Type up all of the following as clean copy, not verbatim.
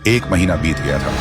1 महीना बीत गया था।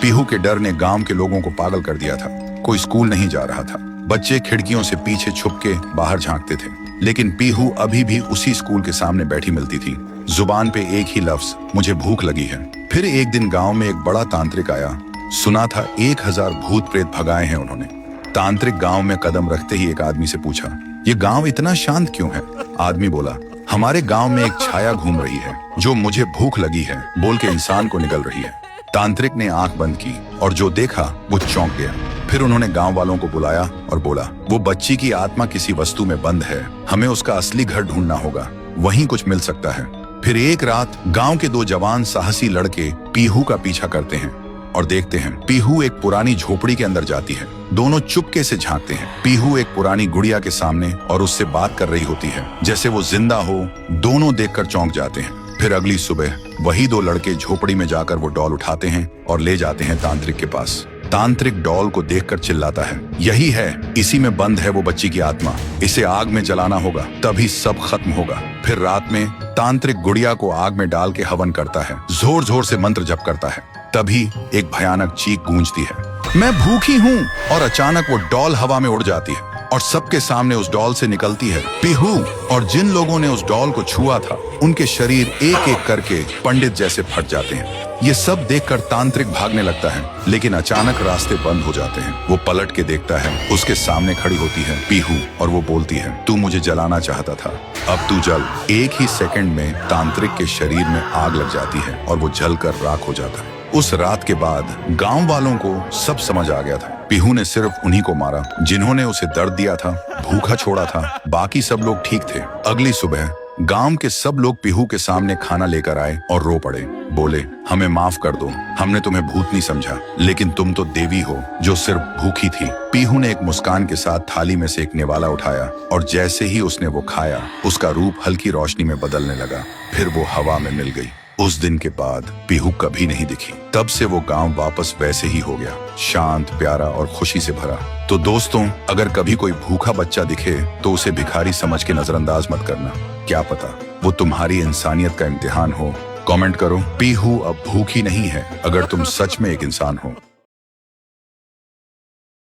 पीहू के डर ने गांव के लोगों को पागल कर दिया था। कोई स्कूल नहीं जा रहा था। बच्चे खिड़कियों से पीछे छुप के बाहर झांकते थे, लेकिन पीहू अभी भी उसी स्कूल के सामने बैठी मिलती थी। जुबान पे एक ही लफ्ज, मुझे भूख लगी है। फिर एक दिन गांव में एक बड़ा तांत्रिक आया। सुना था 1000 भूत प्रेत भगाए हैं उन्होंने। तांत्रिक गांव में कदम रखते ही एक आदमी से पूछा, ये गांव इतना शांत क्यों है? आदमी बोला, हमारे गांव में एक छाया घूम रही है जो मुझे भूख लगी है बोल के इंसान को निगल रही है। तांत्रिक ने आंख बंद की और जो देखा वो चौंक गया। फिर उन्होंने गांव वालों को बुलाया और बोला, वो बच्ची की आत्मा किसी वस्तु में बंद है, हमें उसका असली घर ढूंढना होगा, वहीं कुछ मिल सकता है। फिर एक रात गांव के 2 जवान साहसी लड़के पीहू का पीछा करते हैं और देखते हैं पीहू एक पुरानी झोपड़ी के अंदर जाती है। दोनों चुपके से झांकते हैं। पीहू एक पुरानी गुड़िया के सामने और उससे बात कर रही होती है जैसे वो जिंदा हो। दोनों देखकर चौंक जाते हैं। फिर अगली सुबह वही 2 लड़के झोपड़ी में जाकर वो डॉल उठाते हैं और ले जाते हैं तांत्रिक के पास। तांत्रिक डॉल को देखकर चिल्लाता है, यही है, इसी में बंद है वो बच्ची की आत्मा, इसे आग में जलाना होगा तभी सब खत्म होगा। फिर रात में तांत्रिक गुड़िया को आग में डाल के हवन करता है, जोर जोर से मंत्र जप करता है। तभी एक भयानक चीख गूंजती है, मैं भूखी हूँ। और अचानक वो डॉल हवा में उड़ जाती है और सबके सामने उस डॉल से निकलती है पीहू। और जिन लोगों ने उस डॉल को छुआ था उनके शरीर एक एक करके पंडित जैसे फट जाते हैं। ये सब देखकर तांत्रिक भागने लगता है, लेकिन अचानक रास्ते बंद हो जाते हैं। वो पलट के देखता है, उसके सामने खड़ी होती है पीहू और वो बोलती है, तू मुझे जलाना चाहता था, अब तू जल। एक ही सेकंड में तांत्रिक के शरीर में आग लग जाती है और वो जलकर राख हो जाता है। उस रात के बाद गांव वालों को सब समझ आ गया था। पीहू ने सिर्फ उन्हीं को मारा जिन्होंने उसे दर्द दिया था, भूखा छोड़ा था, बाकी सब लोग ठीक थे। अगली सुबह गांव के सब लोग पीहू के सामने खाना लेकर आए और रो पड़े। बोले, हमें माफ कर दो, हमने तुम्हें भूतनी समझा, लेकिन तुम तो देवी हो जो सिर्फ भूखी थी। पीहू ने एक मुस्कान के साथ थाली में से एक निवाला उठाया और जैसे ही उसने वो खाया उसका रूप हल्की रोशनी में बदलने लगा। फिर वो हवा में मिल गई। उस दिन के बाद पीहू कभी नहीं दिखी। तब से वो गांव वापस वैसे ही हो गया, शांत, प्यारा और खुशी से भरा। तो दोस्तों, अगर कभी कोई भूखा बच्चा दिखे तो उसे भिखारी समझ के नजरअंदाज मत करना। क्या पता वो तुम्हारी इंसानियत का इम्तिहान हो। कमेंट करो, पीहू अब भूखी नहीं है, अगर तुम सच में एक इंसान हो।